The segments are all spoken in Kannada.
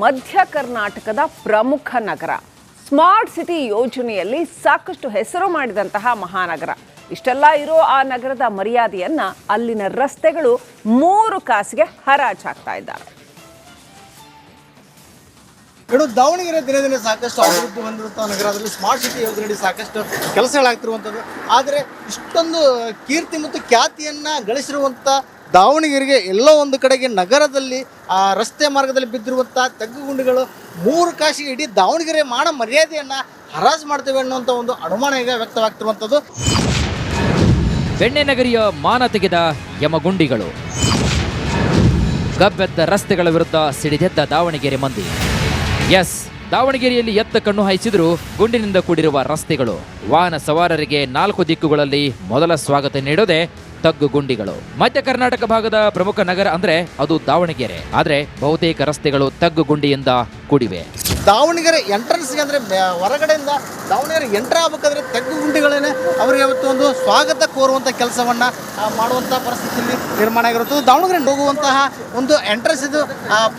ಮಧ್ಯ ಕರ್ನಾಟಕದ ಪ್ರಮುಖ ನಗರ. ಸ್ಮಾರ್ಟ್ ಸಿಟಿ ಯೋಜನೆಯಲ್ಲಿ ಸಾಕಷ್ಟು ಹೆಸರು ಮಾಡಿದಂತಹ ಮಹಾನಗರ. ಇಷ್ಟೆಲ್ಲ ಇರೋ ಆ ನಗರದ ಮರ್ಯಾದೆಯನ್ನ ಅಲ್ಲಿನ ರಸ್ತೆಗಳು 3 ಕಾಸಿಗೆ ಹರಾಜಾಗ್ತಾ ಇದ್ದಾವೆ. ದಾವಣಗೆರೆ ದಿನ ದಿನ ಸಾಕಷ್ಟು ಅಭಿವೃದ್ಧಿ ಹೊಂದಿರುವಂತಹ ನಗರದಲ್ಲಿ ಸ್ಮಾರ್ಟ್ ಸಿಟಿ ಯೋಜನೆಯಲ್ಲಿ ಸಾಕಷ್ಟು ಕೆಲಸಗಳಾಗ್ತಿರುವಂಥದ್ದು. ಆದರೆ ಇಷ್ಟೊಂದು ಕೀರ್ತಿ ಮತ್ತು ಖ್ಯಾತಿಯನ್ನ ಗಳಿಸಿರುವಂಥ ದಾವಣಗೆರೆಗೆ ಎಲ್ಲೋ ಒಂದು ಕಡೆಗೆ ನಗರದಲ್ಲಿ ರಸ್ತೆ ಮಾರ್ಗದಲ್ಲಿ ಬಿದ್ದಿರುವಂಥ ತಗ್ಗುಗುಂಡಿಗಳು 3 ಕಾಸಿಗೆ ಇಡೀ ದಾವಣಗೆರೆ ಮಾಡೋ ಮರ್ಯಾದೆಯನ್ನ ಹರಾಜು ಮಾಡ್ತೇವೆ ಅನ್ನುವಂಥ ಒಂದು ಅನುಮಾನ ಈಗ ವ್ಯಕ್ತವಾಗ್ತಿರುವಂಥದ್ದು. ಬೆಣ್ಣೆ ನಗರಿಯ ಮಾನ ತೆಗೆದ ಯಮಗುಂಡಿಗಳು, ಗಬ್ಬೆದ್ದ ರಸ್ತೆಗಳ ವಿರುದ್ಧ ಸಿಡಿದೆದ್ದ ದಾವಣಗೆರೆ ಮಂದಿ. ಎಸ್, ದಾವಣಗೆರೆಯಲ್ಲಿ ಎತ್ತ ಕಣ್ಣು ಹಾಯಿಸಿದ್ರು ಗುಂಡಿನಿಂದ ಕೂಡಿರುವ ರಸ್ತೆಗಳು. ವಾಹನ ಸವಾರರಿಗೆ 4 ದಿಕ್ಕುಗಳಲ್ಲಿ ಮೊದಲ ಸ್ವಾಗತ ನೀಡೋದೇ ತಗ್ಗು ಗುಂಡಿಗಳು. ಮಧ್ಯ ಕರ್ನಾಟಕ ಭಾಗದ ಪ್ರಮುಖ ನಗರ ಅಂದ್ರೆ ಅದು ದಾವಣಗೆರೆ. ಆದ್ರೆ ಬಹುತೇಕ ರಸ್ತೆಗಳು ತಗ್ಗು ಗುಂಡಿಯಿಂದ ಕೂಡಿವೆ. ದಾವಣಗೆರೆ ಎಂಟ್ರೆನ್ಸ್ಗೆ ಅಂದರೆ ಹೊರಗಡೆಯಿಂದ ದಾವಣಗೆರೆ ಎಂಟ್ರ್ ಆಗಬೇಕಾದ್ರೆ ತಗ್ಗು ಗುಂಡಿಗಳೇನೆ ಅವರಿಗೆ ಇವತ್ತು ಒಂದು ಸ್ವಾಗತ ಕೋರುವಂಥ ಕೆಲಸವನ್ನು ಮಾಡುವಂಥ ಪರಿಸ್ಥಿತಿಯಲ್ಲಿ ನಿರ್ಮಾಣ ಆಗಿರುತ್ತದೆ. ದಾವಣಗೆರೆ ಹೋಗುವಂತಹ ಒಂದು ಎಂಟ್ರೆನ್ಸ್ ಇದು.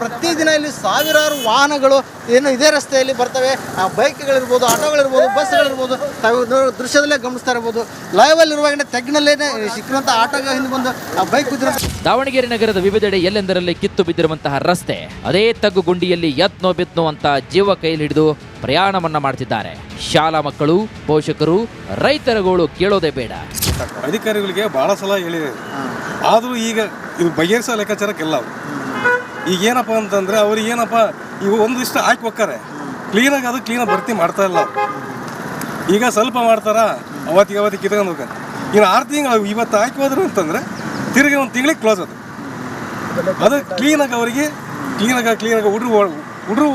ಪ್ರತಿದಿನ ಇಲ್ಲಿ ಸಾವಿರಾರು ವಾಹನಗಳು ಏನು ಇದೇ ರಸ್ತೆಯಲ್ಲಿ ಬರ್ತವೆ. ಬೈಕ್ಗಳಿರ್ಬೋದು, ಆಟೋಗಳಿರ್ಬೋದು, ಬಸ್ಗಳಿರ್ಬೋದು. ತಾವು ದೃಶ್ಯದಲ್ಲೇ ಗಮನಿಸ್ತಾ ಇರ್ಬೋದು. ಲೈವಲ್ಲಿ ಇರುವಾಗ ತಗ್ಗಿನಲ್ಲೇ ಸಿಕ್ಕಿರುವಂಥ ಆಟೋಗೆ ಹಿಂದೆ ಬಂದು ಬೈಕ್ ಬಿದ್ದಿರೋ ದಾವಣಗೆರೆ ನಗರದ ವಿವಿಧೆಡೆ ಎಲ್ಲೆಂದರಲ್ಲಿ ಕಿತ್ತು ಬಿದ್ದಿರುವಂತಹ ರಸ್ತೆ ಅದೇ ತಗ್ಗು ಗುಂಡಿಯಲ್ಲಿ ಯತ್ನೋ ಬಿತ್ನೋ ಅಂತ ಜೀವ ಕೈಲಿ ಹಿಡಿದು ಪ್ರಯಾಣವನ್ನ ಮಾಡ್ತಿದ್ದಾರೆ. ಶಾಲಾ ಮಕ್ಕಳು, ಪೋಷಕರು, ರೈತರುಗಳು ಕೇಳೋದೇ ಬೇಡ. ಅಧಿಕಾರಿಗಳಿಗೆ ಬಹಳ ಸಲ ಹೇಳಿದೆ, ಆದರೂ ಈಗ ಇದು ಬಗೆಹರಿಸೋ ಲೆಕ್ಕಾಚಾರಕ್ಕೆಲ್ಲ. ಈಗ ಏನಪ್ಪ ಅಂತಂದ್ರೆ ಅವ್ರಿಗೆ ಏನಪ್ಪ ಇವು ಒಂದಿಷ್ಟು ಹಾಕಿ ಹೋಗ್ತಾರೆ, ಕ್ಲೀನಾಗಿ ಅದು ಕ್ಲೀನಾಗಿ ಭರ್ತಿ ಮಾಡ್ತಾ ಇಲ್ಲ. ಈಗ ಸ್ವಲ್ಪ ಮಾಡ್ತಾರ, ಅವತ್ತಿಗೆ ಕಿತ್ಕೊಂಡು ಹೋಗ್ತಾರೆ. ಇನ್ನು 6 ತಿಂಗಳು ಇವತ್ತು ಹಾಕಿ ಹೋದ್ರು ಅಂತಂದ್ರೆ ತಿರುಗಿ ಒಂದು ತಿಂಗಳಿಗೆ ಕ್ಲೋಸ್ ಅದು ಕ್ಲೀನಾಗಿ ಅವರಿಗೆ ಕ್ಲೀನಾಗಿ ಹುಡುಗರು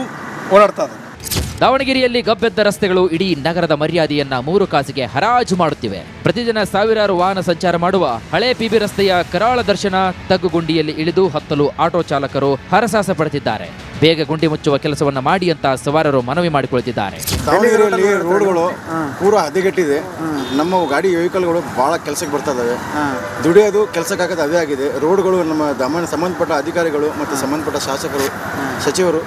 ಓಡಾಡ್ತಾ ಇದೆ. ದಾವಣಗೆರೆಯಲ್ಲಿ ಗಬ್ಬೆದ್ದ ರಸ್ತೆಗಳು ಇಡೀ ನಗರದ ಮರ್ಯಾದೆಯನ್ನ 3 ಕಾಸಿಗೆ ಹರಾಜು ಮಾಡುತ್ತಿವೆ. ಪ್ರತಿದಿನ ಸಾವಿರಾರು ವಾಹನ ಸಂಚಾರ ಮಾಡುವ ಹಳೆ ಪಿಬಿ ರಸ್ತೆಯ ಕರಾಳ ದರ್ಶನ ತಗ್ಗುಗುಂಡಿಯಲ್ಲಿ ಇಳಿದು ಹತ್ತಲು ಆಟೋ ಚಾಲಕರು ಹರಸಾಸ ಪಡುತ್ತಿದ್ದಾರೆ. ಬೇಗ ಗುಂಡಿ ಮುಚ್ಚುವ ಕೆಲಸವನ್ನ ಮಾಡಿ ಅಂತ ಸವಾರರು ಮನವಿ ಮಾಡಿಕೊಳ್ಳುತ್ತಿದ್ದಾರೆ. ದಾವಣಗೆರೆಯಲ್ಲಿ ರೋಡ್ಗಳು ಪೂರಾ ಹದಗೆಟ್ಟಿದೆ. ನಮ್ಮ ಗಾಡಿ ವೆಹಿಕಲ್ಗಳು ಬಹಳ ಕೆಲಸಕ್ಕೆ ಬರ್ತಾ ಇದಾವೆ. ದುಡಿಯೋದು ಕೆಲಸಕ್ಕಾಗದು ಅದೇ ಆಗಿದೆ. ರೋಡ್ಗಳು ನಮ್ಮ ಸಂಬಂಧಪಟ್ಟ ಅಧಿಕಾರಿಗಳು ಮತ್ತು ಸಂಬಂಧಪಟ್ಟ ಶಾಸಕರು, ಸಚಿವರು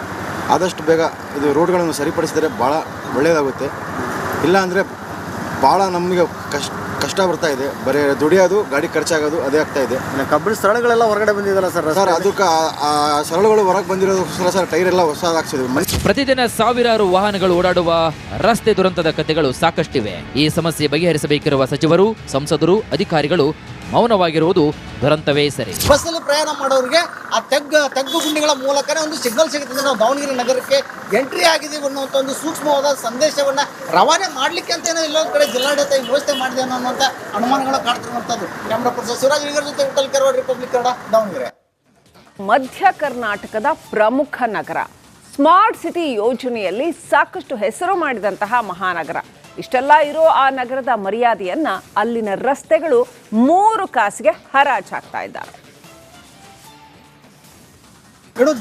ಆದಷ್ಟು ಬೇಗ ಇದು ರೋಡ್ಗಳನ್ನು ಸರಿಪಡಿಸಿದರೆ ಭಾಳ ಒಳ್ಳೆಯದಾಗುತ್ತೆ. ಇಲ್ಲ ಅಂದರೆ ಭಾಳ ನಮಗೆ ಕಷ್ಟ ಬರ್ತಾ ಇದೆ. ಬರೀ ದುಡಿಯೋದು, ಗಾಡಿ ಖರ್ಚಾಗೋದು ಅದೇ ಆಗ್ತಾ ಇದೆ. ಕಬ್ಬಿಣ ಸ್ಥಳಗಳೆಲ್ಲ ಹೊರಗಡೆ ಬಂದಿದ್ದಲ್ಲ ಸರ್ ಅದಕ್ಕೆ ಆ ಸರಳುಗಳು ಹೊರಗೆ ಬಂದಿರೋದಕ್ಕೋಸ್ಕರ ಸರ್ ಟೈರ್ ಎಲ್ಲ ಹೊಸದಾಗ್ಸಿದ್ವಿ. ಪ್ರತಿದಿನ ಸಾವಿರಾರು ವಾಹನಗಳು ಓಡಾಡುವ ರಸ್ತೆ ದುರಂತದ ಕಥೆಗಳು ಸಾಕಷ್ಟಿವೆ. ಈ ಸಮಸ್ಯೆ ಬಗೆಹರಿಸಬೇಕಿರುವ ಸಚಿವರು, ಸಂಸದರು, ಅಧಿಕಾರಿಗಳು ಮೌನವಾಗಿರುವುದು ದುರಂತವೇ ಸರಿ. ಬಸ್ಸಲ್ಲಿ ಪ್ರಯಾಣ ಮಾಡೋರಿಗೆ ಆ ತಗ್ಗು ಗುಂಡಿಗಳ ಮೂಲಕನೇ ಒಂದು ಸಿಗ್ನಲ್ ಸಿಗುತ್ತದೆ. ನಾವು ದಾವಣಗೆರೆ ನಗರಕ್ಕೆ ಎಂಟ್ರಿ ಆಗಿದ್ದೀವಿ ಅನ್ನುವಂಥ ಒಂದು ಸೂಕ್ಷ್ಮವಾದ ಸಂದೇಶವನ್ನು ರವಾನೆ ಮಾಡಲಿಕ್ಕೆ ಅಂತ ಏನೋ ಇಲ್ಲೊಂದು ಕಡೆ ಜಿಲ್ಲಾಡಳಿತ ವ್ಯವಸ್ಥೆ ಮಾಡಿದೆ ಅನ್ನುವಂಥ ಅನುಮಾನಗಳು ಕಾಡ್ತಿರುವಂಥದ್ದು. ಕ್ಯಾಮ್ರಾ ಪರ್ಸನ್ ಶಿವರಾಜ್ ವಿಗರ್ ಜೊತೆ ವಿಠಲ್ ಕೆರವಾಡ, ರಿಪಬ್ಲಿಕ್ ಕನ್ನಡ, ದಾವಣಗೆರೆ. ಮಧ್ಯ ಕರ್ನಾಟಕದ ಪ್ರಮುಖ ನಗರ. ಸ್ಮಾರ್ಟ್ ಸಿಟಿ ಯೋಜನೆಯಲ್ಲಿ ಸಾಕಷ್ಟು ಹೆಸರು ಮಾಡಿದಂತಹ ಮಹಾನಗರ. ಇಷ್ಟೆಲ್ಲ ಇರೋ ಆ ನಗರದ ಮರ್ಯಾದೆಯನ್ನ ಅಲ್ಲಿನ ರಸ್ತೆಗಳು 3 ಕಾಸಿಗೆ ಹರಾಜಾಗ್ತಾ ಇದ್ದಾವೆ.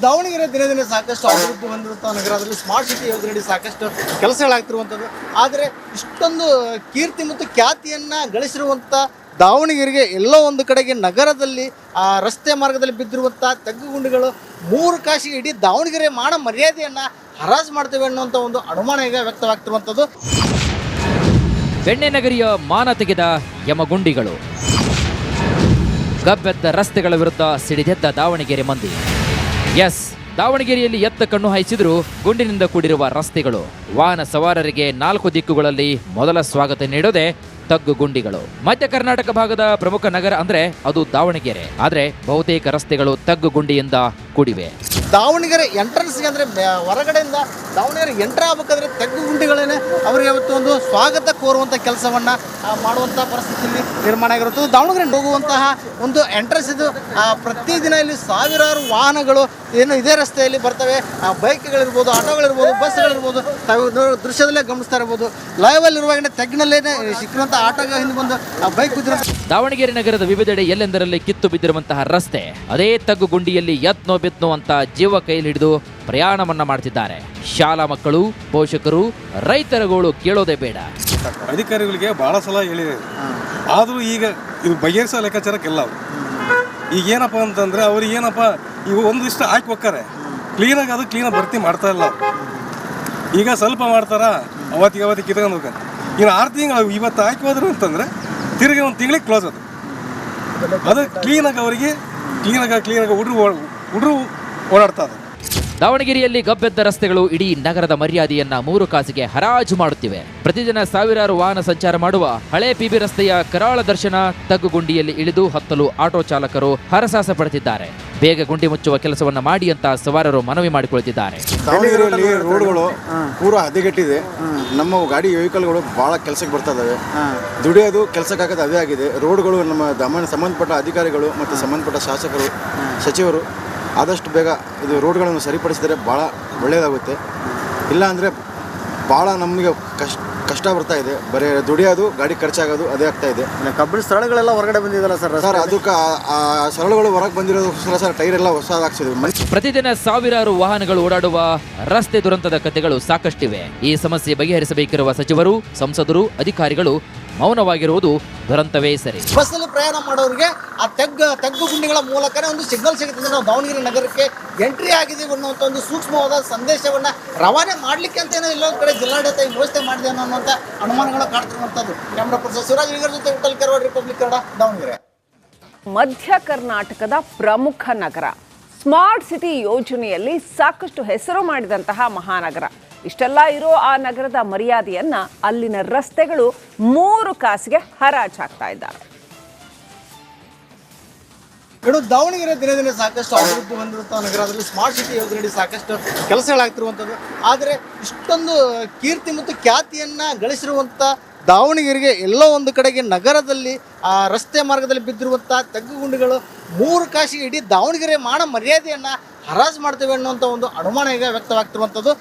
ದಾವಣಗೆರೆ ದಿನ ದಿನ ಸಾಕಷ್ಟು ಅಭಿವೃದ್ಧಿ ಹೊಂದಿರುವಂತಹ ನಗರದಲ್ಲಿ ಸ್ಮಾರ್ಟ್ ಸಿಟಿ ಯೋಜನೆಯಲ್ಲಿ ಸಾಕಷ್ಟು ಕೆಲಸಗಳಾಗ್ತಿರುವಂಥದ್ದು. ಆದರೆ ಇಷ್ಟೊಂದು ಕೀರ್ತಿ ಮತ್ತು ಖ್ಯಾತಿಯನ್ನ ಗಳಿಸಿರುವಂಥ ದಾವಣಗೆರೆಗೆ ಎಲ್ಲೋ ಒಂದು ಕಡೆಗೆ ನಗರದಲ್ಲಿ ರಸ್ತೆ ಮಾರ್ಗದಲ್ಲಿ ಬಿದ್ದಿರುವಂಥ ತಗ್ಗುಗುಂಡಿಗಳು 3 ಕಾಸಿಗೆ ಇಡೀ ದಾವಣಗೆರೆ ಮಾಡೋ ಮರ್ಯಾದೆಯನ್ನ ಹರಾಜು ಮಾಡ್ತೇವೆ ಅನ್ನುವಂಥ ಒಂದು ಅನುಮಾನ ಈಗ ವ್ಯಕ್ತವಾಗ್ತಿರುವಂಥದ್ದು. ಬೆಣ್ಣೆ ನಗರಿಯ ಮಾನ ತೆಗೆದ ಯಮಗುಂಡಿಗಳು, ಗಬ್ಬೆದ್ದ ರಸ್ತೆಗಳ ವಿರುದ್ಧ ಸಿಡಿದೆದ್ದ ದಾವಣಗೆರೆ ಮಂದಿ. ಎಸ್, ದಾವಣಗೆರೆಯಲ್ಲಿ ಎತ್ತ ಕಣ್ಣು ಹಾಯಿಸಿದ್ರು ಗುಂಡಿನಿಂದ ಕೂಡಿರುವ ರಸ್ತೆಗಳು. ವಾಹನ ಸವಾರರಿಗೆ 4 ದಿಕ್ಕುಗಳಲ್ಲಿ ಮೊದಲ ಸ್ವಾಗತ ನೀಡೋದೇ ತಗ್ಗು ಗುಂಡಿಗಳು. ಮಧ್ಯ ಕರ್ನಾಟಕ ಭಾಗದ ಪ್ರಮುಖ ನಗರ ಅಂದ್ರೆ ಅದು ದಾವಣಗೆರೆ. ಆದ್ರೆ ಬಹುತೇಕ ರಸ್ತೆಗಳು ತಗ್ಗು ಗುಂಡಿಯಿಂದ ಕೂಡಿವೆ. ದಾವಣಗೆರೆ ಎಂಟ್ರೆನ್ಸ್ಗೆ ಅಂದರೆ ಹೊರಗಡೆಯಿಂದ ದಾವಣಗೆರೆ ಎಂಟ್ರ್ ಆಗಬೇಕಾದ್ರೆ ತಗ್ಗು ಗುಂಡಿಗಳೇನೆ ಅವರಿಗೆ ಇವತ್ತು ಒಂದು ಸ್ವಾಗತ ಕೋರುವಂಥ ಕೆಲಸವನ್ನು ಮಾಡುವಂಥ ಪರಿಸ್ಥಿತಿಯಲ್ಲಿ ನಿರ್ಮಾಣ ಆಗಿರುತ್ತದೆ. ದಾವಣಗೆರೆ ಹೋಗುವಂತಹ ಒಂದು ಎಂಟ್ರೆನ್ಸ್ ಇದು. ಪ್ರತಿದಿನ ಇಲ್ಲಿ ಸಾವಿರಾರು ವಾಹನಗಳು ಏನು ಇದೇ ರಸ್ತೆಯಲ್ಲಿ ಬರ್ತವೆ. ಬೈಕ್ಗಳಿರ್ಬೋದು, ಆಟೋಗಳಿರ್ಬೋದು, ಬಸ್ಗಳಿರ್ಬೋದು. ತಾವು ದೃಶ್ಯದಲ್ಲೇ ಗಮನಿಸ್ತಾ ಇರ್ಬೋದು. ಲೈವಲ್ಲಿ ಇರುವಾಗ ತಗ್ಗಿನಲ್ಲೇ ಸಿಕ್ಕಿರುವಂಥ ಆಟೋಗೆ ಹಿಂದೆ ಬಂದು ಬೈಕ್ ಬಿದ್ದಿರೋ ದಾವಣಗೆರೆ ನಗರದ ವಿವಿಧೆಡೆ ಎಲ್ಲೆಂದರಲ್ಲಿ ಕಿತ್ತು ಬಿದ್ದಿರುವಂತಹ ರಸ್ತೆ ಅದೇ ತಗ್ಗು ಗುಂಡಿಯಲ್ಲಿ ಯತ್ನೋ ಬಿತ್ನೋ ಅಂತ ಜೀವ ಕೈಲಿ ಹಿಡಿದು ಪ್ರಯಾಣವನ್ನ ಮಾಡ್ತಿದ್ದಾರೆ. ಶಾಲಾ ಮಕ್ಕಳು, ಪೋಷಕರು, ರೈತರುಗಳು ಕೇಳೋದೇ ಬೇಡ. ಅಧಿಕಾರಿಗಳಿಗೆ ಬಹಳ ಸಲ ಹೇಳಿದೆ, ಆದರೂ ಈಗ ಇದು ಬಗೆಹರಿಸೋ ಲೆಕ್ಕಾಚಾರಕ್ಕೆಲ್ಲ. ಈಗ ಏನಪ್ಪ ಅಂತಂದ್ರೆ ಅವ್ರಿಗೆ ಏನಪ್ಪ ಇವು ಒಂದಿಷ್ಟು ಹಾಕಿ ಹೋಗ್ತಾರೆ, ಕ್ಲೀನಾಗಿ ಅದು ಕ್ಲೀನಾಗಿ ಭರ್ತಿ ಮಾಡ್ತಾ ಇಲ್ಲ ಅವ್ರು. ಈಗ ಸ್ವಲ್ಪ ಮಾಡ್ತಾರ ಅವತ್ತಿಗೆ ಕಿತ್ಕೊಂಡು ಹೋಗ್ತಾರೆ. ಇನ್ನು 6 ತಿಂಗಳು ಇವತ್ತು ಹಾಕಿ ಹೋದ್ರು ಅಂತಂದರೆ ತಿರುಗಿ ಒಂದು ತಿಂಗಳಿಗೆ ಕ್ಲೋಸ್ ಅದು ಕ್ಲೀನಾಗಿ ಅವರಿಗೆ ಕ್ಲೀನಾಗಿ ಹುಡ್ರು ಓಡಾಡ್ತಾ ಇದೆ. ದಾವಣಗೆರೆಯಲ್ಲಿ ಗಬ್ಬೆದ್ದ ರಸ್ತೆಗಳು ಇಡೀ ನಗರದ ಮರ್ಯಾದೆಯನ್ನ 3 ಕಾಸಿಗೆ ಹರಾಜು ಮಾಡುತ್ತಿವೆ. ಪ್ರತಿದಿನ ಸಾವಿರಾರು ವಾಹನ ಸಂಚಾರ ಮಾಡುವ ಹಳೆ ಪಿಬಿ ರಸ್ತೆಯ ಕರಾಳ ದರ್ಶನ ತಗ್ಗುಗುಂಡಿಯಲ್ಲಿ ಇಳಿದು ಹತ್ತಲು ಆಟೋ ಚಾಲಕರು ಹರಸಾಹಸ ಪಡುತ್ತಿದ್ದಾರೆ. ಬೇಗ ಗುಂಡಿ ಮುಚ್ಚುವ ಕೆಲಸವನ್ನ ಮಾಡಿ ಅಂತ ಸವಾರರು ಮನವಿ ಮಾಡಿಕೊಳ್ಳುತ್ತಿದ್ದಾರೆ. ದಾವಣಗೆರೆಯಲ್ಲಿ ರೋಡ್ಗಳು ಪೂರಾ ಹದಗೆಟ್ಟಿದೆ. ನಮ್ಮ ಗಾಡಿ ವೆಹಿಕಲ್ಗಳು ಬಹಳ ಕೆಲಸಕ್ಕೆ ಬರ್ತಾ ಇದಾವೆ. ದುಡಿಯೋದು ಕೆಲಸಕ್ಕಾಗದು ಅದೇ ಆಗಿದೆ. ರೋಡ್ಗಳು ನಮ್ಮ ಸಂಬಂಧಪಟ್ಟ ಅಧಿಕಾರಿಗಳು ಮತ್ತು ಸಂಬಂಧಪಟ್ಟ ಶಾಸಕರು ಸಚಿವರು ಆದಷ್ಟು ಬೇಗ ಇದು ರೋಡ್ಗಳನ್ನು ಸರಿಪಡಿಸಿದರೆ ಭಾಳ ಒಳ್ಳೆಯದಾಗುತ್ತೆ. ಇಲ್ಲ ಅಂದರೆ ಭಾಳ ನಮಗೆ ಕಷ್ಟ ಬರ್ತಾ ಇದೆ. ಬರೀ ದುಡಿಯೋದು ಗಾಡಿ ಖರ್ಚಾಗೋದು ಅದೇ ಆಗ್ತಾ ಇದೆ. ಕಬ್ಬಿಣ ಸ್ಥಳಗಳೆಲ್ಲ ಹೊರಗಡೆ ಬಂದಿದ್ದಲ್ಲ ಸರ್ ಅದಕ್ಕೆ ಆ ಸರಳುಗಳು ಹೊರಗೆ ಬಂದಿರೋದಕ್ಕೋಸ್ಕರ ಸರ್ ಟೈರ್ ಎಲ್ಲ ಹೊಸದಾಗ್ಸಿದ್ವಿ. ಪ್ರತಿದಿನ ಸಾವಿರಾರು ವಾಹನಗಳು ಓಡಾಡುವ ರಸ್ತೆ ದುರಂತದ ಕಥೆಗಳು ಸಾಕಷ್ಟಿವೆ. ಈ ಸಮಸ್ಯೆ ಬಗೆಹರಿಸಬೇಕಿರುವ ಸಚಿವರು, ಸಂಸದರು, ಅಧಿಕಾರಿಗಳು ಮೌನವಾಗಿರುವುದು ದುರಂತವೇ ಸರಿ. ಬಸ್ಸಲ್ಲಿ ಪ್ರಯಾಣ ಮಾಡೋರಿಗೆ ಆ ತಗ್ಗು ಗುಂಡಿಗಳ ಮೂಲಕನೇ ಒಂದು ಸಿಗ್ನಲ್ ಸಿಗುತ್ತೆ. ನಾವು ದಾವಣಗೆರೆ ನಗರಕ್ಕೆ ಎಂಟ್ರಿ ಆಗಿದ್ದೀವಿ ಅನ್ನುವಂಥ ಒಂದು ಸೂಕ್ಷ್ಮವಾದ ಸಂದೇಶವನ್ನು ರವಾನೆ ಮಾಡಲಿಕ್ಕೆ ಅಂತೇನೋ ಇಲ್ಲೊಂದು ಕಡೆ ಜಿಲ್ಲಾಡಳಿತ ವ್ಯವಸ್ಥೆ ಮಾಡಿದೆ ಅನ್ನುವಂಥ ಅನುಮಾನಗಳು ಕಾಡ್ತಿರುವಂಥದ್ದು. ಕ್ಯಾಮ್ರಾ ಪರ್ಸನ್ ಶಿವರಾಜ್ ವಿಗರ್ ಜೊತೆ ವಿಠಲ್ ಕೆರವಾಡ್, ರಿಪಬ್ಲಿಕ್ ಕನ್ನಡ, ದಾವಣಗೆರೆ. ಮಧ್ಯ ಕರ್ನಾಟಕದ ಪ್ರಮುಖ ನಗರ, ಸ್ಮಾರ್ಟ್ ಸಿಟಿ ಯೋಜನೆಯಲ್ಲಿ ಸಾಕಷ್ಟು ಹೆಸರು ಮಾಡಿದಂತಹ ಮಹಾನಗರ. ಇಷ್ಟೆಲ್ಲ ಇರೋ ಆ ನಗರದ ಮರ್ಯಾದೆಯನ್ನ ಅಲ್ಲಿನ ರಸ್ತೆಗಳು 3 ಕಾಸಿಗೆ ಹರಾಜಾಗ್ತಾ ಇದ್ದಾರೆ. ದಾವಣಗೆರೆ ದಿನೇ ದಿನೇ ಸಾಕಷ್ಟು ಅಭಿವೃದ್ಧಿ ಹೊಂದಿರುವಂಥ ನಗರ. ಅದರಲ್ಲಿ ಸ್ಮಾರ್ಟ್ ಸಿಟಿ ಯೋಜನೆಯಲ್ಲಿ ಸಾಕಷ್ಟು ಕೆಲಸಗಳಾಗ್ತಿರುವಂಥದ್ದು. ಆದರೆ ಇಷ್ಟೊಂದು ಕೀರ್ತಿ ಮತ್ತು ಖ್ಯಾತಿಯನ್ನು ಗಳಿಸಿರುವಂಥ ದಾವಣಗೆರೆಗೆ ಎಲ್ಲೋ ಒಂದು ಕಡೆಗೆ ನಗರದಲ್ಲಿ ಆ ರಸ್ತೆ ಮಾರ್ಗದಲ್ಲಿ ಬಿದ್ದಿರುವಂಥ ತಗ್ಗುಗುಂಡಿಗಳು 3 ಕಾಸಿಗೆ ಇಡೀ ದಾವಣಗೆರೆ ಮರ್ಯಾದೆಯನ್ನು ಹರಾಜು ಮಾಡ್ತೇವೆ ಅನ್ನುವಂಥ ಒಂದು ಅನುಮಾನ ಈಗ ವ್ಯಕ್ತವಾಗ್ತಿರುವಂಥದ್ದು.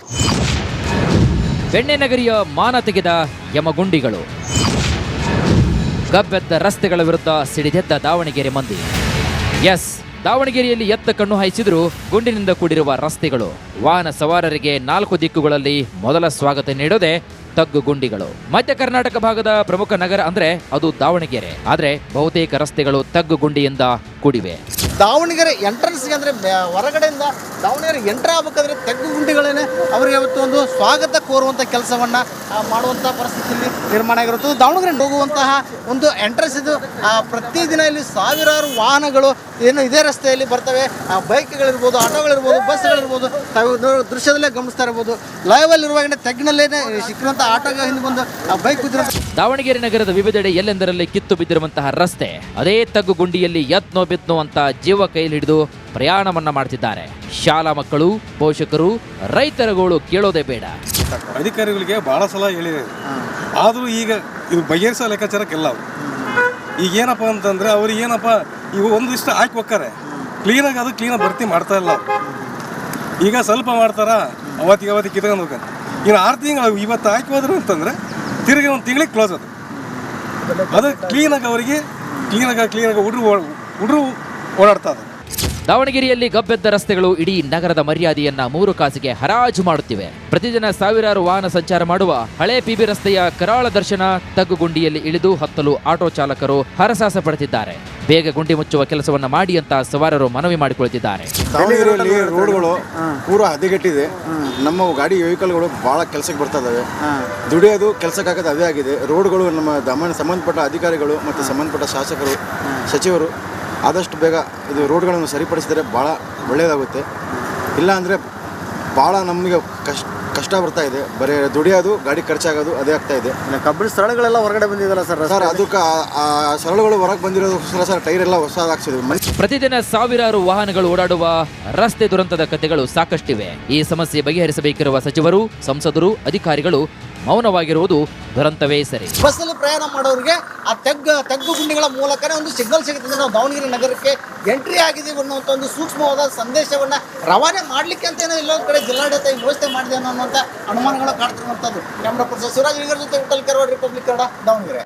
ಬೆಣ್ಣೆ ನಗರಿಯ ಮಾನ ತೆಗೆದ ಯಮಗುಂಡಿಗಳು, ಗಬ್ಬೆದ್ದ ರಸ್ತೆಗಳ ವಿರುದ್ಧ ಸಿಡಿದೆದ್ದ ದಾವಣಗೆರೆ ಮಂದಿ. ಎಸ್, ದಾವಣಗೆರೆಯಲ್ಲಿ ಎತ್ತ ಕಣ್ಣು ಹಾಯಿಸಿದ್ರು ಗುಂಡಿನಿಂದ ಕೂಡಿರುವ ರಸ್ತೆಗಳು. ವಾಹನ ಸವಾರರಿಗೆ 4 ದಿಕ್ಕುಗಳಲ್ಲಿ ಮೊದಲ ಸ್ವಾಗತ ನೀಡೋದೆ ತಗ್ಗು ಗುಂಡಿಗಳು. ಮಧ್ಯ ಕರ್ನಾಟಕ ಭಾಗದ ಪ್ರಮುಖ ನಗರ ಅಂದ್ರೆ ಅದು ದಾವಣಗೆರೆ. ಆದ್ರೆ ಬಹುತೇಕ ರಸ್ತೆಗಳು ತಗ್ಗು ಗುಂಡಿಯಿಂದ ಕೂಡಿವೆ. ದಾವಣಗೆರೆ ಎಂಟ್ರೆನ್ಸ್ಗೆ ಅಂದರೆ ಹೊರಗಡೆಯಿಂದ ದಾವಣಗೆರೆ ಎಂಟ್ರ್ ಆಗಬೇಕಾದ್ರೆ ತಗ್ಗು ಗುಂಡಿಗಳೇನೆ ಅವರಿಗೆ ಇವತ್ತು ಒಂದು ಸ್ವಾಗತ ಕೋರುವಂಥ ಕೆಲಸವನ್ನು ಮಾಡುವಂಥ ಪರಿಸ್ಥಿತಿಯಲ್ಲಿ ನಿರ್ಮಾಣ ಆಗಿರುತ್ತದೆ. ದಾವಣಗೆರೆ ಹೋಗುವಂತಹ ಒಂದು ಎಂಟ್ರೆನ್ಸ್ ಇದು. ಪ್ರತಿದಿನ ಇಲ್ಲಿ ಸಾವಿರಾರು ವಾಹನಗಳು ಏನು ಇದೇ ರಸ್ತೆಯಲ್ಲಿ ಬರ್ತವೆ. ಬೈಕ್ಗಳಿರ್ಬೋದು, ಆಟೋಗಳಿರ್ಬೋದು, ಬಸ್ಗಳಿರ್ಬೋದು. ತಾವು ದೃಶ್ಯದಲ್ಲೇ ಗಮನಿಸ್ತಾ ಇರ್ಬೋದು. ಲೈವಲ್ಲಿರುವಾಗ ತಗ್ಗಿನಲ್ಲೇ ಸಿಕ್ಕಿರುವಂಥ ಆಟೋಗೆ ಹಿಂದೆ ಬಂದು ಬೈಕ್ ಬಿದ್ದಿರೋ ದಾವಣಗೆರೆ ನಗರದ ವಿವಿಧೆಡೆ ಎಲ್ಲೆಂದರಲ್ಲಿ ಕಿತ್ತು ಬಿದ್ದಿರುವಂತಹ ರಸ್ತೆ ಅದೇ ತಗ್ಗು ಗುಂಡಿಯಲ್ಲಿ ಯತ್ನೋ ಬಿತ್ನೋ ಅಂತ ಜೀವ ಕೈಲಿ ಹಿಡಿದು ಪ್ರಯಾಣವನ್ನ ಮಾಡ್ತಿದ್ದಾರೆ. ಶಾಲಾ ಮಕ್ಕಳು, ಪೋಷಕರು, ರೈತರುಗಳು ಕೇಳೋದೇ ಬೇಡ. ಅಧಿಕಾರಿಗಳಿಗೆ ಭಾಳ ಸಲ ಹೇಳಿದೆ. ಆದರೂ ಈಗ ಇದು ಬಗೆಹರಿಸೋ ಲೆಕ್ಕಾಚಾರಕ್ಕೆಲ್ಲ ಅವರು ಈಗ ಏನಪ್ಪ ಅಂತಂದರೆ ಅವ್ರಿಗೆ ಏನಪ್ಪ ಇವು ಒಂದಿಷ್ಟು ಹಾಕಿ ಹೋಗ್ತಾರೆ. ಕ್ಲೀನಾಗಿ ಅದು ಕ್ಲೀನಾಗಿ ಭರ್ತಿ ಮಾಡ್ತಾ ಇಲ್ಲ ಅವರು. ಈಗ ಸ್ವಲ್ಪ ಮಾಡ್ತಾರ ಅವತ್ತಿಗೆ ಕಿತ್ಕೊಂಡು ಹೋಗ್ತಾರೆ. ಇನ್ನು 6 ತಿಂಗಳು ಇವತ್ತು ಹಾಕಿ ಹೋದ್ರು ಅಂತಂದರೆ ತಿರುಗಿ ಒಂದು ತಿಂಗಳಿಗೆ ಕ್ಲೋಸ್ ಅದು ಕ್ಲೀನಾಗಿ ಅವರಿಗೆ ಕ್ಲೀನಾಗಿ ಹುಡ್ರು ಓಡಾಡ್ತಾ ಇದೆ. ದಾವಣಗೆರೆಯಲ್ಲಿ ಗಬ್ಬೆದ್ದ ರಸ್ತೆಗಳು ಇಡೀ ನಗರದ ಮರ್ಯಾದೆಯನ್ನ 3 ಕಾಸಿಗೆ ಹರಾಜು ಮಾಡುತ್ತಿವೆ. ಪ್ರತಿದಿನ ಸಾವಿರಾರು ವಾಹನ ಸಂಚಾರ ಮಾಡುವ ಹಳೆ ಪಿಬಿ ರಸ್ತೆಯ ಕರಾಳ ದರ್ಶನ ತಗ್ಗುಗುಂಡಿಯಲ್ಲಿ ಇಳಿದು ಹತ್ತಲು ಆಟೋ ಚಾಲಕರು ಹರಸಾಹಸ ಪಡುತ್ತಿದ್ದಾರೆ. ಬೇಗ ಗುಂಡಿ ಮುಚ್ಚುವ ಕೆಲಸವನ್ನ ಮಾಡಿ ಅಂತ ಸವಾರರು ಮನವಿ ಮಾಡಿಕೊಳ್ಳುತ್ತಿದ್ದಾರೆ. ದಾವಣಗೆರೆಯಲ್ಲಿ ರೋಡ್ಗಳು ಪೂರಾ ಹದಗೆಟ್ಟಿದೆ. ನಮ್ಮ ಗಾಡಿ ವೆಹಿಕಲ್ಗಳು ಭಾಳ ಕೆಲಸಕ್ಕೆ ಬರ್ತಾ ಇದಾವೆ. ದುಡಿಯೋದು ಕೆಲಸಕ್ಕಾಗದು ಅದೇ ಆಗಿದೆ. ರೋಡ್ಗಳು ನಮ್ಮ ಸಂಬಂಧಪಟ್ಟ ಅಧಿಕಾರಿಗಳು ಮತ್ತು ಸಂಬಂಧಪಟ್ಟ ಶಾಸಕರು ಸಚಿವರು ಆದಷ್ಟು ಬೇಗ ಇದು ರೋಡ್ಗಳನ್ನು ಸರಿಪಡಿಸಿದರೆ ಭಾಳ ಒಳ್ಳೆಯದಾಗುತ್ತೆ. ಇಲ್ಲ ಅಂದರೆ ಭಾಳ ನಮಗೆ ಕಷ್ಟ ಬರ್ತಾ ಇದೆ. ಬರೀ ದುಡಿಯೋದು ಗಾಡಿ ಖರ್ಚಾಗೋದು ಅದೇ ಆಗ್ತಾ ಇದೆ. ಕಬ್ಬಿಣ ಸ್ಥಳಗಳೆಲ್ಲ ಹೊರಗಡೆ ಬಂದಿದ್ದಲ್ಲ ಸರ್ ಅದಕ್ಕೆ ಆ ಸರಳುಗಳು ಹೊರಗೆ ಬಂದಿರೋದಕ್ಕೋಸ್ಕರ ಸರ್ ಟೈರ್ ಎಲ್ಲ ಹೊಸದಾಗ್ಸಿದ್ವಿ. ಪ್ರತಿದಿನ ಸಾವಿರಾರು ವಾಹನಗಳು ಓಡಾಡುವ ರಸ್ತೆ ದುರಂತದ ಕಥೆಗಳು ಸಾಕಷ್ಟಿವೆ. ಈ ಸಮಸ್ಯೆ ಬಗೆಹರಿಸಬೇಕಿರುವ ಸಚಿವರು, ಸಂಸದರು, ಅಧಿಕಾರಿಗಳು ಮೌನವಾಗಿರುವುದು ದುರಂತವೇ ಸರಿ. ಬಸ್ಸಲ್ಲಿ ಪ್ರಯಾಣ ಮಾಡೋರಿಗೆ ಆ ತಗ್ಗು ಗುಂಡಿಗಳ ಮೂಲಕನೇ ಒಂದು ಸಿಗ್ನಲ್ ಸಿಗುತ್ತೆ. ನಾವು ದಾವಣಗೆರೆ ನಗರಕ್ಕೆ ಎಂಟ್ರಿ ಆಗಿದ್ದೀವಿ ಅನ್ನುವಂಥ ಒಂದು ಸೂಕ್ಷ್ಮವಾದ ಸಂದೇಶವನ್ನು ರವಾನೆ ಮಾಡಲಿಕ್ಕೆ ಅಂತೇನೋ ಇಲ್ಲೊಂದು ಕಡೆ ಜಿಲ್ಲಾಡಳಿತ ವ್ಯವಸ್ಥೆ ಮಾಡಿದೆ ಅನ್ನುವಂಥ ಅನುಮಾನಗಳು ಕಾಡ್ತಿರುವಂಥದ್ದು. ಕ್ಯಾಮ್ರಾ ಪರ್ಸನ್ ಶಿವರಾಜ್ ವಿಗರ್ ಜೊತೆ ವಿಠಲ್ ಕೆರವಾಡ್, ರಿಪಬ್ಲಿಕ್ ಕನ್ನಡ, ದಾವಣಗೆರೆ.